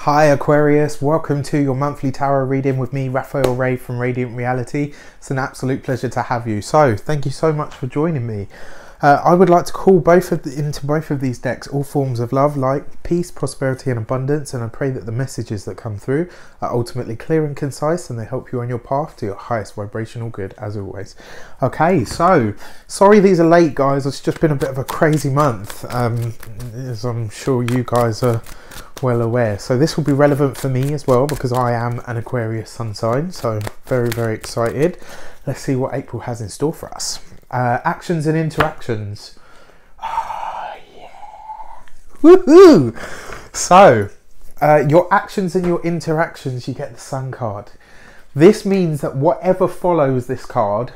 Hi Aquarius, welcome to your monthly tarot reading with me, Raphael Ray from Radiant Reality. It's an absolute pleasure to have you. So, thank you so much for joining me. I would like to call into both of these decks all forms of love, light, peace, prosperity and abundance, and I pray that the messages that come through are ultimately clear and concise and they help you on your path to your highest vibrational good, as always. Okay, so, sorry these are late guys, it's just been a bit of a crazy month, as I'm sure you guys are well aware. So this will be relevant for me as well because I am an Aquarius sun sign, so very, very excited. Let's see what April has in store for us. Actions and interactions. Oh, yeah. Woohoo! So, your actions and your interactions, you get the Sun card. This means that whatever follows this card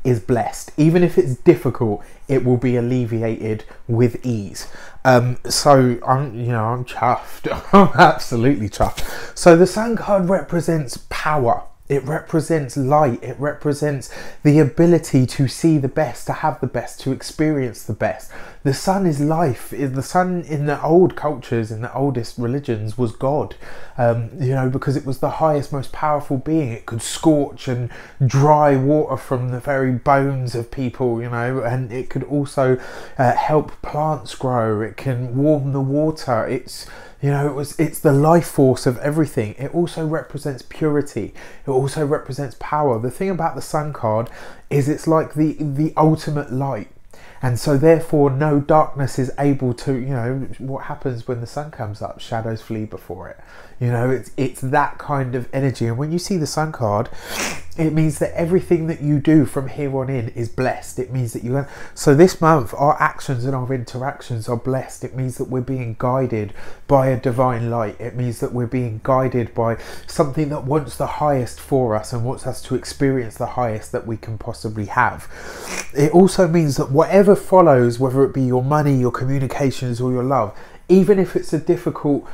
is blessed. Even if it's difficult, it will be alleviated with ease. So I'm chuffed. I'm absolutely chuffed. So the Sun card represents power. It represents light. It represents the ability to see the best, to have the best, to experience the best. The sun is life. The sun in the old cultures, in the oldest religions, was God. Because it was the highest, most powerful being. It could scorch and dry water from the very bones of people, and it could also help plants grow. It can warm the water. It's the life force of everything. It also represents purity. It also represents power. The thing about the Sun card is it's like the ultimate light. And so therefore no darkness is able to, what happens when the sun comes up? Shadows flee before it. It's that kind of energy. And when you see the Sun card, it means that everything that you do from here on in is blessed. It means that so this month our actions and our interactions are blessed. It means that we're being guided by a divine light. It means that we're being guided by something that wants the highest for us and wants us to experience the highest that we can possibly have. It also means that whatever follows, whether it be your money, your communications or your love, even if it's a difficult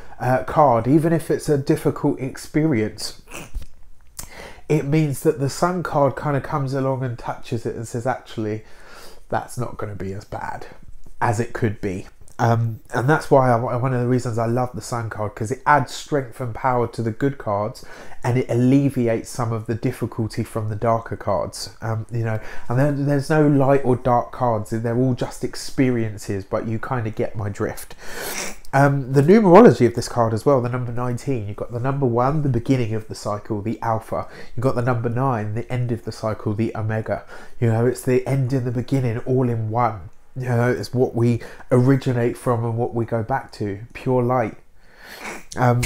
card, even if it's a difficult experience, it means that the Sun card kind of comes along and touches it and says, actually, that's not going to be as bad as it could be. And that's why one of the reasons I love the Sun card, because it adds strength and power to the good cards and it alleviates some of the difficulty from the darker cards. And then there's no light or dark cards. They're all just experiences, but you kind of get my drift. The numerology of this card as well, the number 19, you've got the number 1, the beginning of the cycle, the alpha. You've got the number 9, the end of the cycle, the omega. It's the end and the beginning all in one. It's what we originate from and what we go back to, pure light.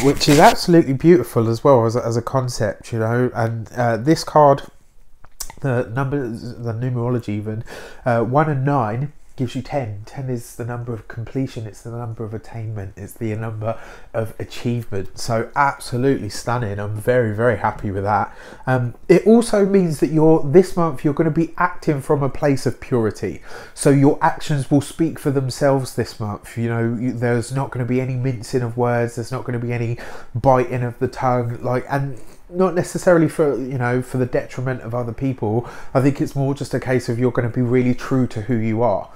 Which is absolutely beautiful as well as a concept, and this card, the numerology even, 1 and 9 gives you 10. 10 is the number of completion, it's the number of attainment, it's the number of achievement. So absolutely stunning. I'm very, very happy with that. It also means that this month you're going to be acting from a place of purity. So your actions will speak for themselves this month. There's not going to be any mincing of words, there's not going to be any biting of the tongue, and not necessarily for the detriment of other people. I think it's more just a case of you're going to be really true to who you are,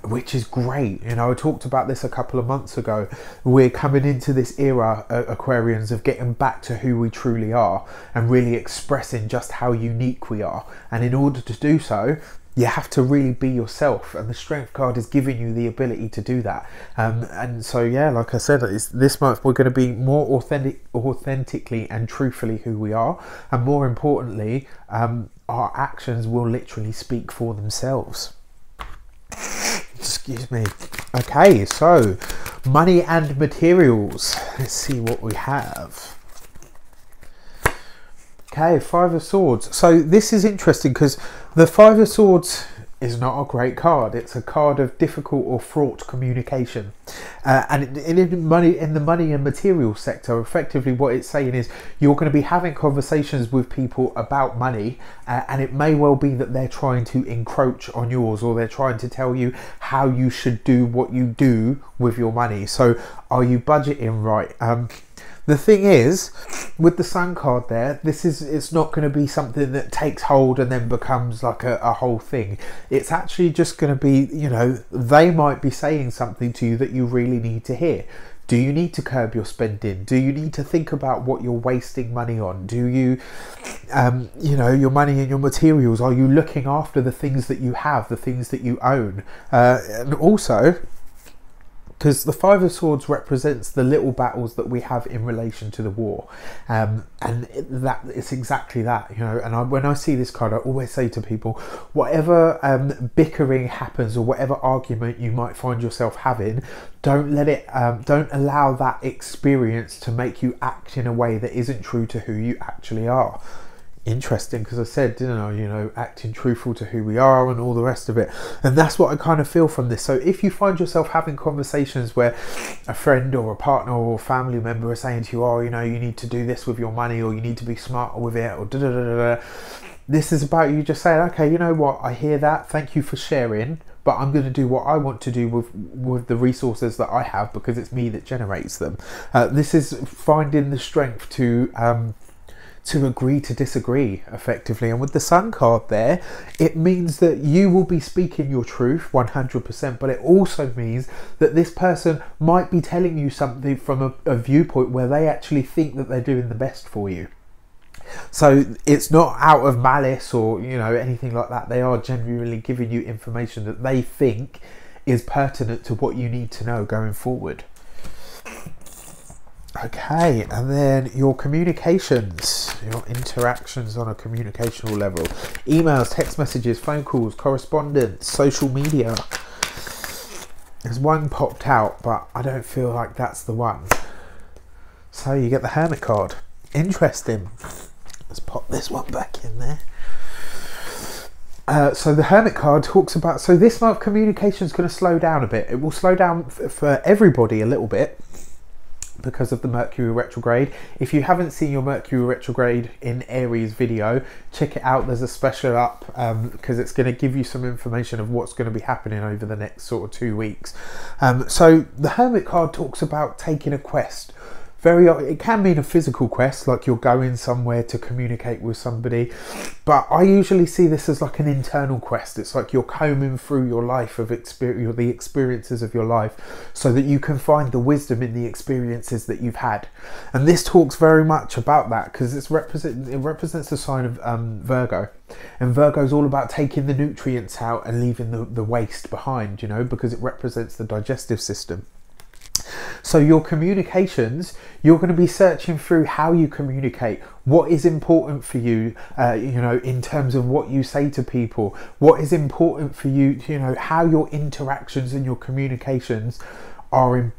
which is great. I talked about this a couple of months ago. We're coming into this era, Aquarians, of getting back to who we truly are and really expressing just how unique we are. And in order to do so, you have to really be yourself, and the Strength card is giving you the ability to do that. And so yeah, like I said, this month we're going to be more authentically and truthfully who we are, and more importantly, our actions will literally speak for themselves. Excuse me. Okay, so money and materials. Let's see what we have. Okay, 5 of Swords. So this is interesting because the 5 of Swords is not a great card. It's a card of difficult or fraught communication. And in the money and material sector, effectively what it's saying is you're going to be having conversations with people about money, and it may well be that they're trying to encroach on yours, or they're trying to tell you how you should do what you do with your money. So are you budgeting right? The thing is, with the Sun card there, it's not going to be something that takes hold and then becomes like a whole thing. It's actually just going to be, they might be saying something to you that you really need to hear. Do you need to curb your spending? Do you need to think about what you're wasting money on? Do you, you know, your money and your materials, are you looking after the things that you have, the things that you own? And also, because the Five of Swords represents the little battles that we have in relation to the war, and that it's exactly that, you know. And when I see this card, I always say to people, whatever bickering happens or whatever argument you might find yourself having, don't let it, don't allow that experience to make you act in a way that isn't true to who you actually are. Interesting, because I said, didn't I, you know, acting truthful to who we are and all the rest of it. And that's what I kind of feel from this. So if you find yourself having conversations where a friend or a partner or a family member are saying to you, oh, you know, you need to do this with your money, or you need to be smarter with it, or da da da da da, this is about you just saying, okay, you know what, I hear that, thank you for sharing, but I'm going to do what I want to do with the resources that I have, because it's me that generates them. This is finding the strength to agree to disagree, effectively. And with the Sun card there, it means that you will be speaking your truth 100%, but it also means that this person might be telling you something from a viewpoint where they actually think that they're doing the best for you. So it's not out of malice or, you know, anything like that. They are genuinely giving you information that they think is pertinent to what you need to know going forward. Okay, and then your communications, your interactions on a communicational level. Emails, text messages, phone calls, correspondence, social media. There's one popped out, but I don't feel like that's the one. So you get the Hermit card. Interesting. Let's pop this one back in there. So the Hermit card talks about, so this month communication is going to slow down a bit. It will slow down for everybody a little bit, because of the Mercury retrograde. If you haven't seen your Mercury retrograde in Aries video, check it out. There's a special up because it's going to give you some information of what's going to be happening over the next sort of 2 weeks. So the Hermit card talks about taking a quest. It can mean a physical quest, like you're going somewhere to communicate with somebody, but I usually see this as like an internal quest. It's like you're combing through your life of experience, the experiences of your life, so that you can find the wisdom in the experiences that you've had. And this talks very much about that, because it represents the sign of Virgo, and Virgo is all about taking the nutrients out and leaving the waste behind, you know, because it represents the digestive system. So your communications, you're going to be searching through how you communicate, what is important for you, you know, in terms of what you say to people, what is important for you, you know, how your interactions and your communications are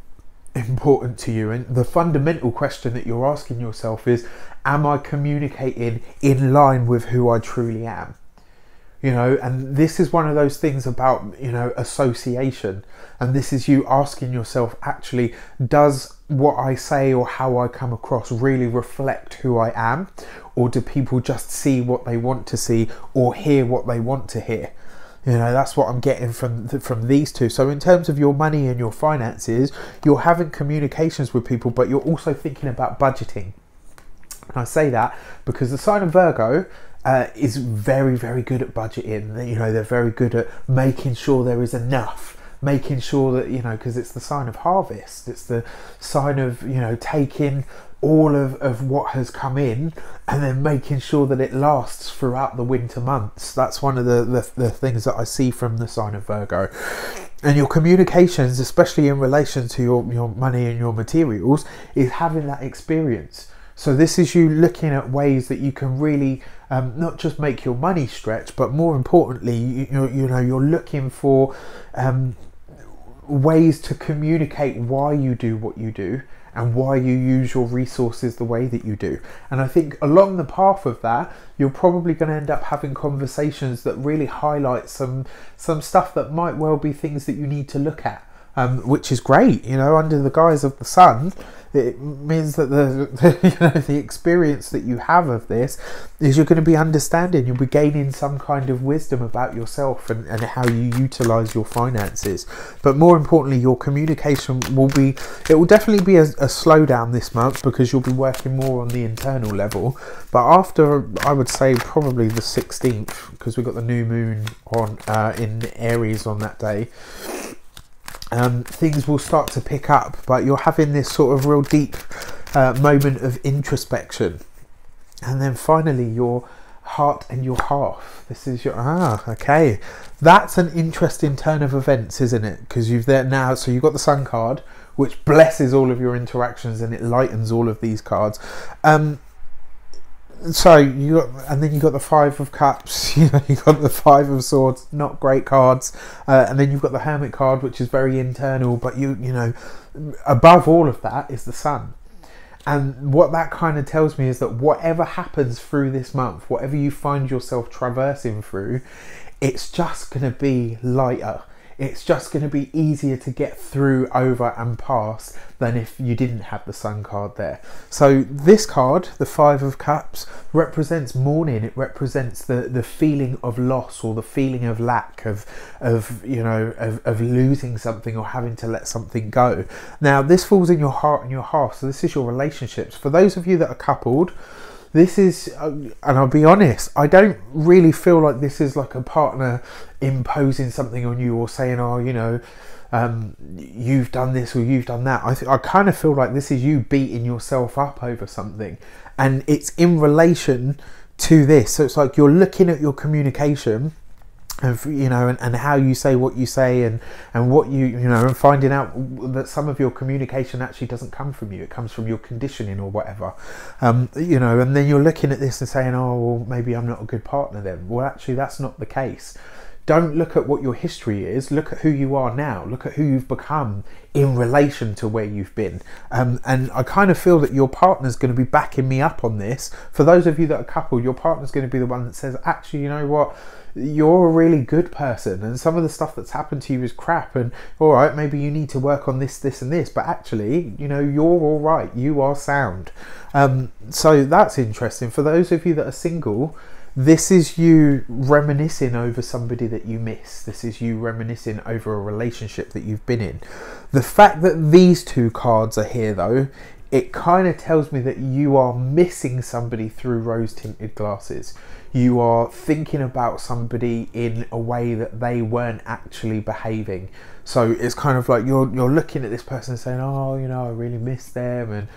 important to you. And the fundamental question that you're asking yourself is, am I communicating in line with who I truly am? You know, and this is one of those things about, you know, association. And this is you asking yourself, actually, does what I say or how I come across really reflect who I am? Or do people just see what they want to see or hear what they want to hear? You know, that's what I'm getting from these two. So in terms of your money and your finances, you're having communications with people, but you're also thinking about budgeting. And I say that because the sign of Virgo is very, very good at budgeting. You know, they're very good at making sure there is enough, making sure that, you know, because it's the sign of harvest. It's the sign of, you know, taking all of what has come in and then making sure that it lasts throughout the winter months. That's one of the things that I see from the sign of Virgo. And your communications, especially in relation to your money and your materials, is having that experience. So this is you looking at ways that you can really not just make your money stretch, but more importantly, you know, you're looking for ways to communicate why you do what you do and why you use your resources the way that you do. And I think along the path of that, you're probably going to end up having conversations that really highlight some stuff that might well be things that you need to look at, which is great, you know, under the guise of the sun. It means that the experience that you have of this is you're going to be understanding, you'll be gaining some kind of wisdom about yourself and how you utilize your finances. But more importantly, your communication will definitely be a slowdown this month, because you'll be working more on the internal level. But after, I would say probably the 16th, because we've got the new moon on in Aries on that day, things will start to pick up, but you're having this sort of real deep moment of introspection. And then finally, your heart and your half. This is your, okay. That's an interesting turn of events, isn't it? Because you've there now, so you've got the Sun card, which blesses all of your interactions and it lightens all of these cards. So you got, and then you got the Five of Cups. You know, you got the Five of Swords. Not great cards. And then you've got the Hermit card, which is very internal. But you know, above all of that is the Sun. And what that kind of tells me is that whatever happens through this month, whatever you find yourself traversing through, it's just going to be lighter. It's just going to be easier to get through, over and past than if you didn't have the Sun card there. So this card, the Five of Cups, represents mourning. It represents the feeling of loss, or the feeling of lack, of losing something or having to let something go. Now this falls in your heart and your half. So this is your relationships. For those of you that are coupled, this is, and I'll be honest, I don't really feel like this is like a partner imposing something on you or saying, oh, you know, you've done this or you've done that. I kind of feel like this is you beating yourself up over something, and it's in relation to this. So it's like you're looking at your communication, and you know, and how you say what you say, and what you know, and finding out that some of your communication actually doesn't come from you, it comes from your conditioning or whatever, you know. And then you're looking at this and saying, oh, well, maybe I'm not a good partner then. Well, actually that's not the case. Don't look at what your history is, look at who you are now, look at who you've become in relation to where you've been. And I kind of feel that your partner's going to be backing me up on this. For those of you that are coupled, your partner's going to be the one that says, actually, you know what, you're a really good person, and some of the stuff that's happened to you is crap, and all right, maybe you need to work on this and this, but actually, you know, you're all right, you are sound. So that's interesting. For those of you that are single, this is you reminiscing over somebody that you miss. This is you reminiscing over a relationship that you've been in. The fact that these two cards are here though, it kind of tells me that you are missing somebody through rose-tinted glasses. You are thinking about somebody in a way that they weren't actually behaving. So it's kind of like you're looking at this person saying, oh, you know, I really miss them, and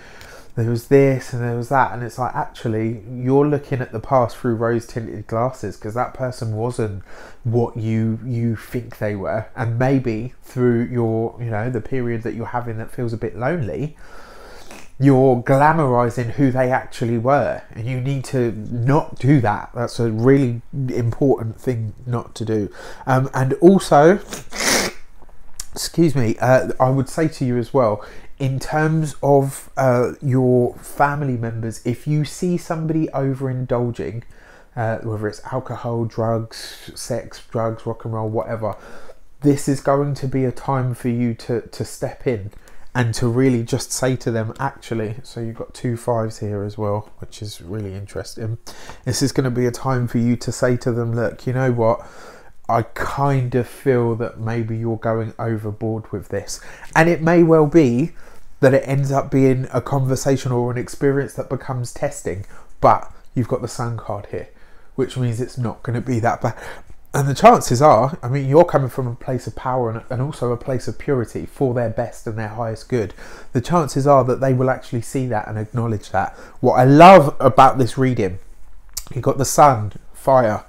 there was this and there was that, and it's like, actually you're looking at the past through rose-tinted glasses, because that person wasn't what you think they were. And maybe through your, you know, the period that you're having that feels a bit lonely, you're glamorizing who they actually were, and you need to not do that. That's a really important thing not to do. And also, excuse me, I would say to you as well, in terms of your family members, if you see somebody overindulging, whether it's alcohol, drugs, sex, drugs, rock and roll, whatever, this is going to be a time for you to step in and to really just say to them, actually, so you've got 2 5s here as well, which is really interesting. This is going to be a time for you to say to them, look, you know what, I kind of feel that maybe you're going overboard with this. And it may well be that it ends up being a conversation or an experience that becomes testing, but you've got the Sun card here, which means it's not going to be that bad. And the chances are, I mean, you're coming from a place of power and also a place of purity for their best and their highest good. The chances are that they will actually see that and acknowledge that. What I love about this reading, you've got the Sun, fire,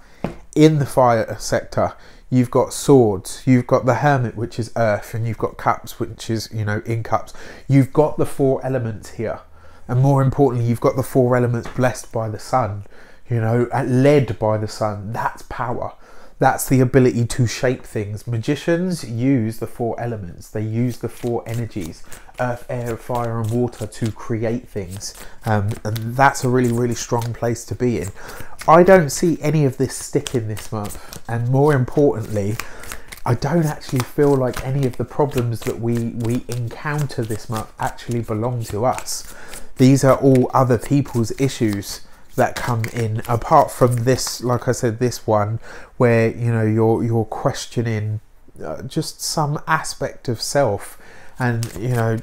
in the fire sector. You've got swords, you've got the Hermit, which is earth, and you've got cups, which is, you know, in cups. You've got the 4 elements here. And more importantly, you've got the 4 elements blessed by the Sun, you know, led by the Sun. That's power. That's the ability to shape things. Magicians use the 4 elements. They use the 4 energies, earth, air, fire and water, to create things. And that's a really, really strong place to be in. I don't see any of this sticking this month. And more importantly, I don't actually feel like any of the problems that we encounter this month actually belong to us. These are all other people's issues that come in, apart from this, like I said, this one where, you know, you're questioning just some aspect of self, And you know,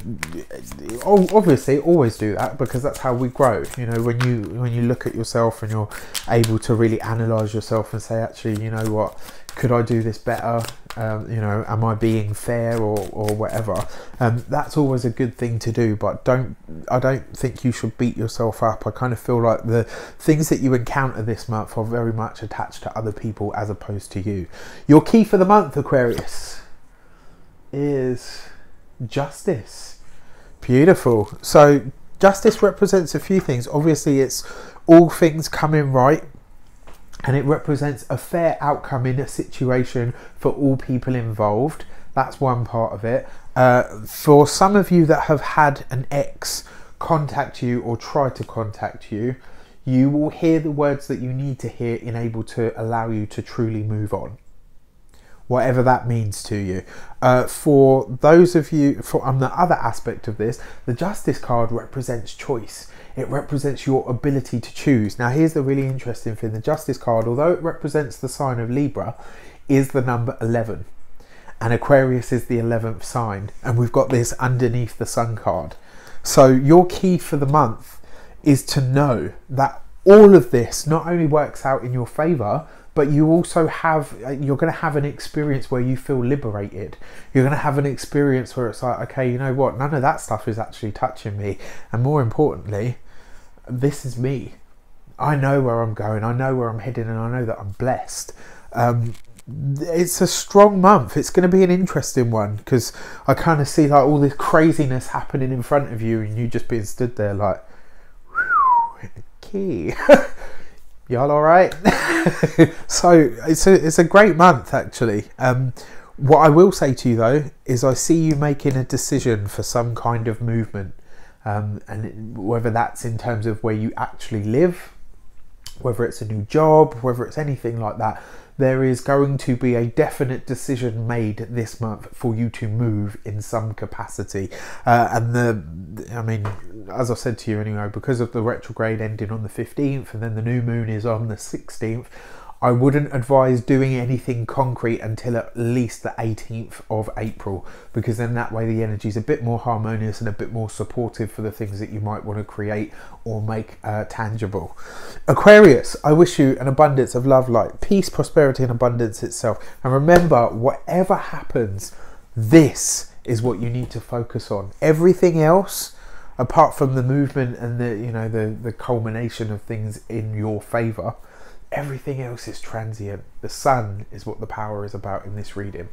obviously always do that, because that's how we grow. You know, when you look at yourself and you're able to really analyze yourself and say, actually, you know what, could I do this better? You know, am I being fair or whatever? That's always a good thing to do, but I don't think you should beat yourself up. I kind of feel like the things that you encounter this month are very much attached to other people as opposed to you. Your key for the month, Aquarius, is justice. Beautiful. So justice represents a few things. Obviously, it's all things coming right, and it represents a fair outcome in a situation for all people involved. That's one part of it. For some of you that have had an ex contact you or try to contact you, you will hear the words that you need to hear in able to allow you to truly move on, whatever that means to you. For those of you, on the other aspect of this, the Justice card represents choice. It represents your ability to choose. Now here's the really interesting thing. The Justice card, although it represents the sign of Libra, is the number 11. And Aquarius is the 11th sign. And we've got this underneath the Sun card. So your key for the month is to know that all of this not only works out in your favour, but you also you're going to have an experience where you feel liberated. You're going to have an experience where it's like, okay, you know what, none of that stuff is actually touching me. And more importantly, this is me. I know where I'm going, I know where I'm heading, and I know that I'm blessed. It's a strong month. It's going to be an interesting one, because I kind of see like all this craziness happening in front of you and you just being stood there like, key. Y'all all right? So it's a great month, actually. What I will say to you though is I see you making a decision for some kind of movement, and whether that's in terms of where you actually live, whether it's a new job, whether it's anything like that, there is going to be a definite decision made this month for you to move in some capacity. I mean, as I said to you anyway, because of the retrograde ending on the 15th and then the new moon is on the 16th, I wouldn't advise doing anything concrete until at least the 18th of April, because then that way the energy is a bit more harmonious and a bit more supportive for the things that you might want to create or make tangible. Aquarius, I wish you an abundance of love, light, peace, prosperity and abundance itself. And remember, whatever happens, this is what you need to focus on. Everything else, apart from the movement and the culmination of things in your favour, everything else is transient. The sun is what the power is about in this reading.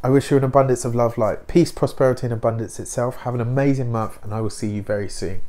I wish you an abundance of love, light, peace, prosperity and abundance itself. Have an amazing month, and I will see you very soon.